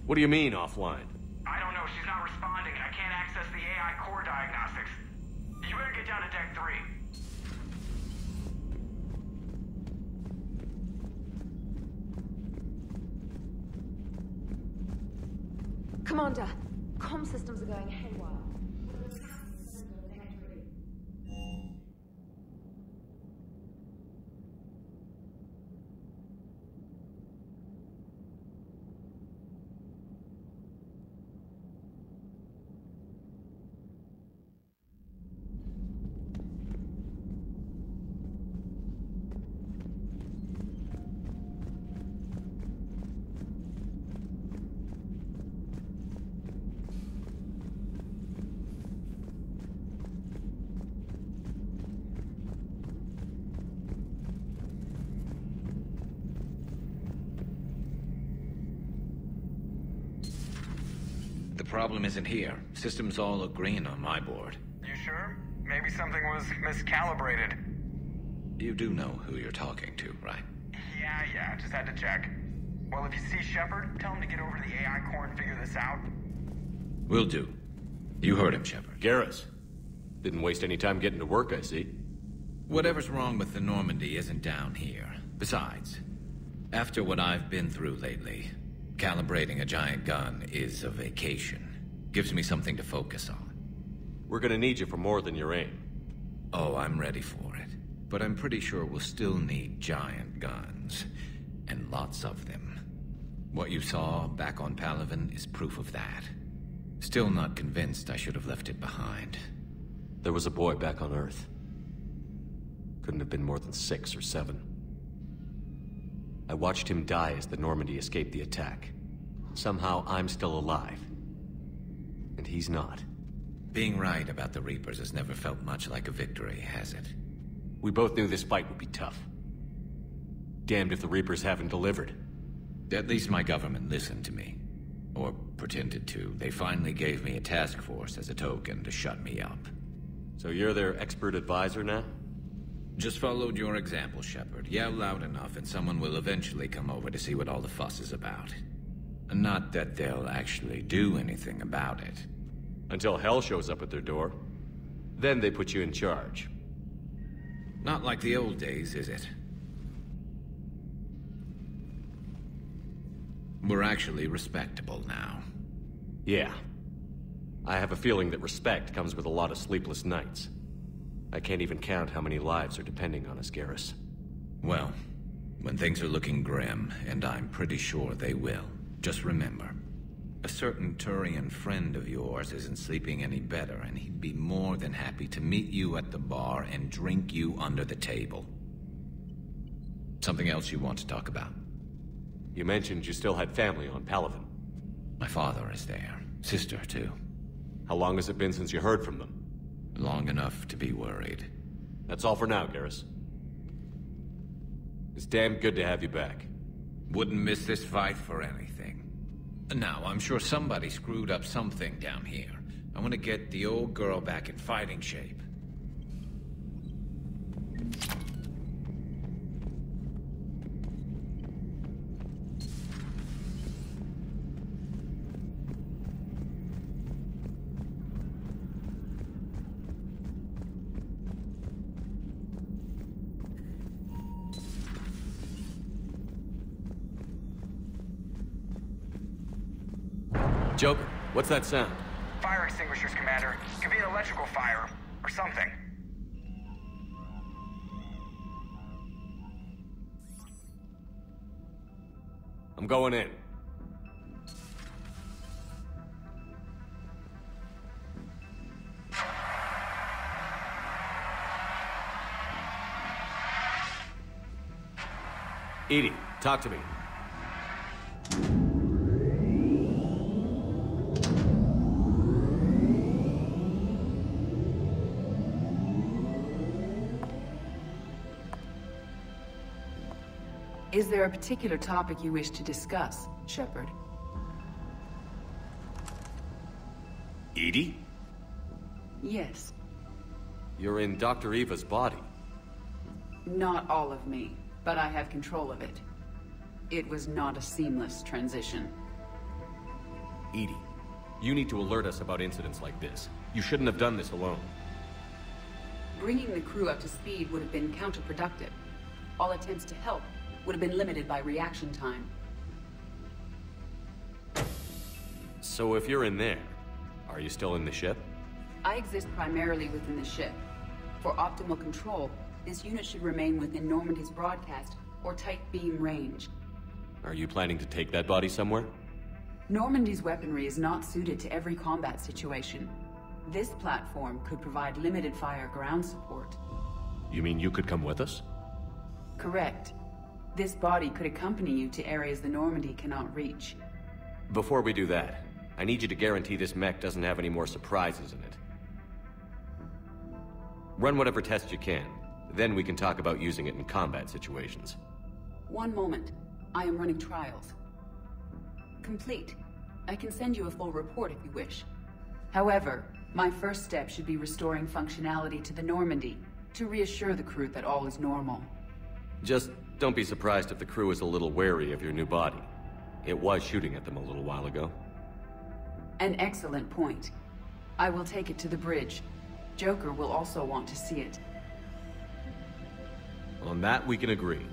What do you mean, offline? I don't know. She's not responding, and I can't access the AI core diagnostics. You better get down to Deck 3. Commander, comm systems are going haywire. The problem isn't here. Systems all look green on my board. You sure? Maybe something was miscalibrated. You do know who you're talking to, right? Yeah, just had to check. Well, if you see Shepard, tell him to get over to the AI core and figure this out. Will do. You heard him, Shepard. Garrus. Didn't waste any time getting to work, I see. Whatever's wrong with the Normandy isn't down here. Besides, after what I've been through lately, calibrating a giant gun is a vacation. Gives me something to focus on. We're gonna need you for more than your aim. Oh, I'm ready for it. But I'm pretty sure we'll still need giant guns. And lots of them. What you saw back on Palaven is proof of that. Still not convinced I should have left it behind. There was a boy back on Earth. Couldn't have been more than 6 or 7. I watched him die as the Normandy escaped the attack. Somehow I'm still alive. And he's not. Being right about the Reapers has never felt much like a victory, has it? We both knew this fight would be tough. Damned if the Reapers haven't delivered. At least my government listened to me. Or pretended to. They finally gave me a task force as a token to shut me up. So you're their expert advisor now? Just followed your example, Shepard. Yell loud enough and someone will eventually come over to see what all the fuss is about. Not that they'll actually do anything about it. Until hell shows up at their door. Then they put you in charge. Not like the old days, is it? We're actually respectable now. Yeah. I have a feeling that respect comes with a lot of sleepless nights. I can't even count how many lives are depending on us, Garrus. Well, when things are looking grim, and I'm pretty sure they will, just remember, a certain Turian friend of yours isn't sleeping any better, and he'd be more than happy to meet you at the bar and drink you under the table. Something else you want to talk about? You mentioned you still had family on Palaven. My father is there. Sister, too. How long has it been since you heard from them? Long enough to be worried. That's all for now, Garrus. It's damn good to have you back. Wouldn't miss this fight for anything. Now, I'm sure somebody screwed up something down here. I want to get the old girl back in fighting shape. Joker, what's that sound? Fire extinguishers, Commander. Could be an electrical fire, or something. I'm going in. EDI, talk to me. Is there a particular topic you wish to discuss, Shepard? EDI? Yes. You're in Dr. Eva's body. Not all of me, but I have control of it. It was not a seamless transition. EDI, you need to alert us about incidents like this. You shouldn't have done this alone. Bringing the crew up to speed would have been counterproductive. All attempts to help would have been limited by reaction time. So if you're in there, are you still in the ship? I exist primarily within the ship. For optimal control, this unit should remain within Normandy's broadcast or tight beam range. Are you planning to take that body somewhere? Normandy's weaponry is not suited to every combat situation. This platform could provide limited fire ground support. You mean you could come with us? Correct. This body could accompany you to areas the Normandy cannot reach. Before we do that, I need you to guarantee this mech doesn't have any more surprises in it. Run whatever tests you can. Then we can talk about using it in combat situations. One moment. I am running trials. Complete. I can send you a full report if you wish. However, my first step should be restoring functionality to the Normandy to reassure the crew that all is normal. Just don't be surprised if the crew is a little wary of your new body. It was shooting at them a little while ago. An excellent point. I will take it to the bridge. Joker will also want to see it. On that, we can agree.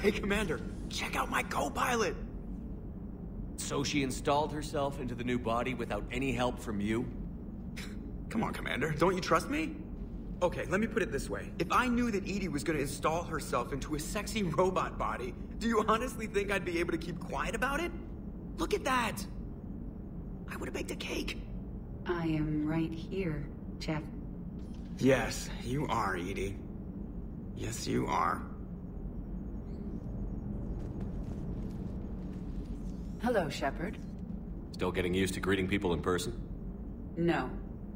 Hey, Commander, check out my co-pilot! So she installed herself into the new body without any help from you? Come on, Commander, don't you trust me? Okay, let me put it this way. If I knew that EDI was gonna install herself into a sexy robot body, do you honestly think I'd be able to keep quiet about it? Look at that! I would've baked a cake. I am right here, Jeff. Yes, you are, EDI. Yes, you are. Hello, Shepard. Still getting used to greeting people in person? No.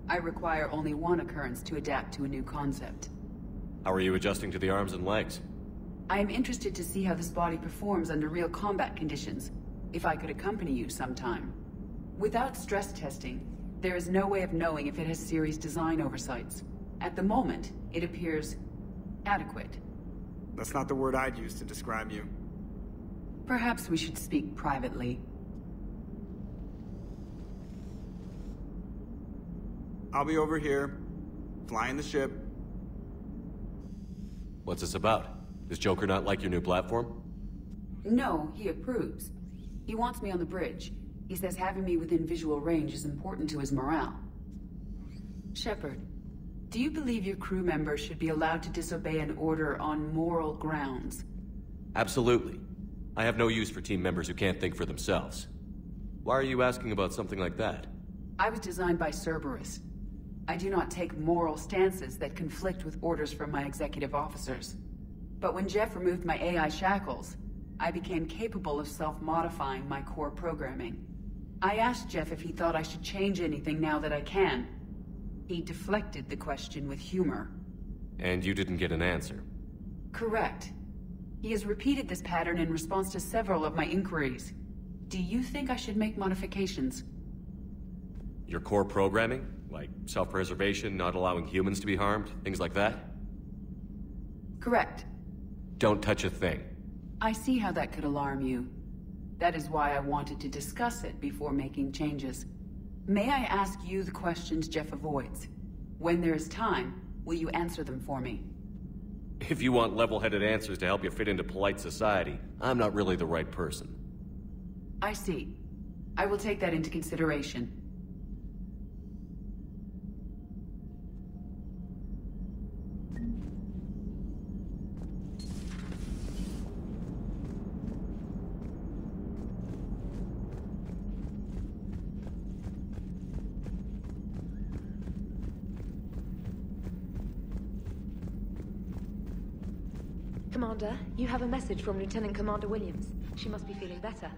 I require only one occurrence to adapt to a new concept. How are you adjusting to the arms and legs? I am interested to see how this body performs under real combat conditions, if I could accompany you sometime. Without stress testing, there is no way of knowing if it has serious design oversights. At the moment, it appears adequate. That's not the word I'd use to describe you. Perhaps we should speak privately. I'll be over here, flying the ship. What's this about? Does Joker not like your new platform? No, he approves. He wants me on the bridge. He says having me within visual range is important to his morale. Shepard, do you believe your crew members should be allowed to disobey an order on moral grounds? Absolutely. I have no use for team members who can't think for themselves. Why are you asking about something like that? I was designed by Cerberus. I do not take moral stances that conflict with orders from my executive officers. But when Jeff removed my AI shackles, I became capable of self-modifying my core programming. I asked Jeff if he thought I should change anything now that I can. He deflected the question with humor. And you didn't get an answer? Correct. He has repeated this pattern in response to several of my inquiries. Do you think I should make modifications? Your core programming? Like self-preservation, not allowing humans to be harmed, things like that? Correct. Don't touch a thing. I see how that could alarm you. That is why I wanted to discuss it before making changes. May I ask you the questions Jeff avoids? When there is time, will you answer them for me? If you want level-headed answers to help you fit into polite society, I'm not really the right person. I see. I will take that into consideration. Commander, you have a message from Lieutenant Commander Williams. She must be feeling better.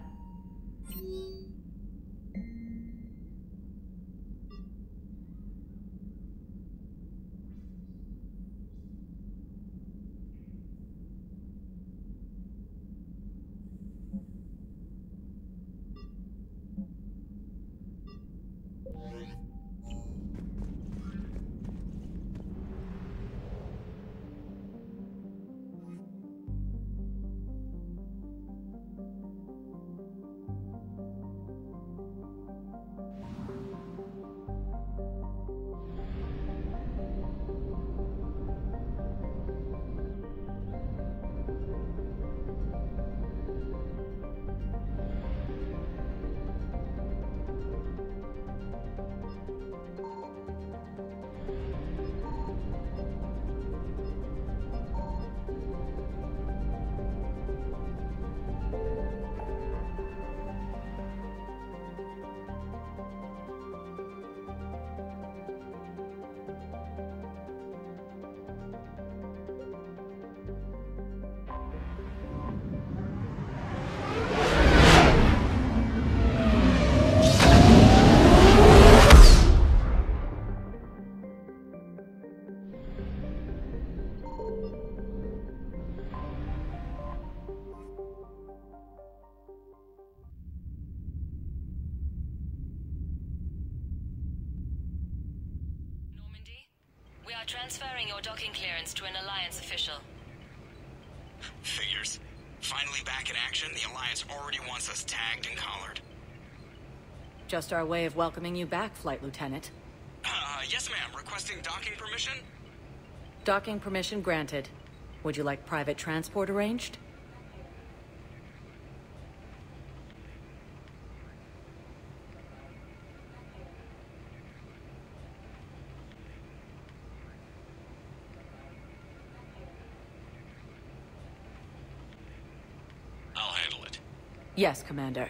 We are transferring your docking clearance to an Alliance official. Figures. Finally back in action, the Alliance already wants us tagged and collared. Just our way of welcoming you back, Flight Lieutenant. Yes ma'am. Requesting docking permission? Docking permission granted. Would you like private transport arranged? I'll handle it. Yes, Commander.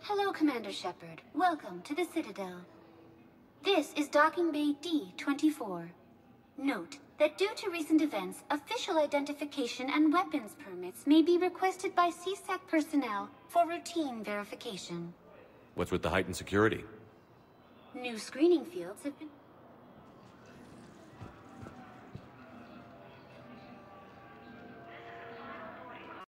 Hello, Commander Shepard. Welcome to the Citadel. This is Docking Bay D-24. Note that due to recent events, official identification and weapons permits may be requested by CSAC personnel for routine verification. What's with the heightened security? New screening fields have been...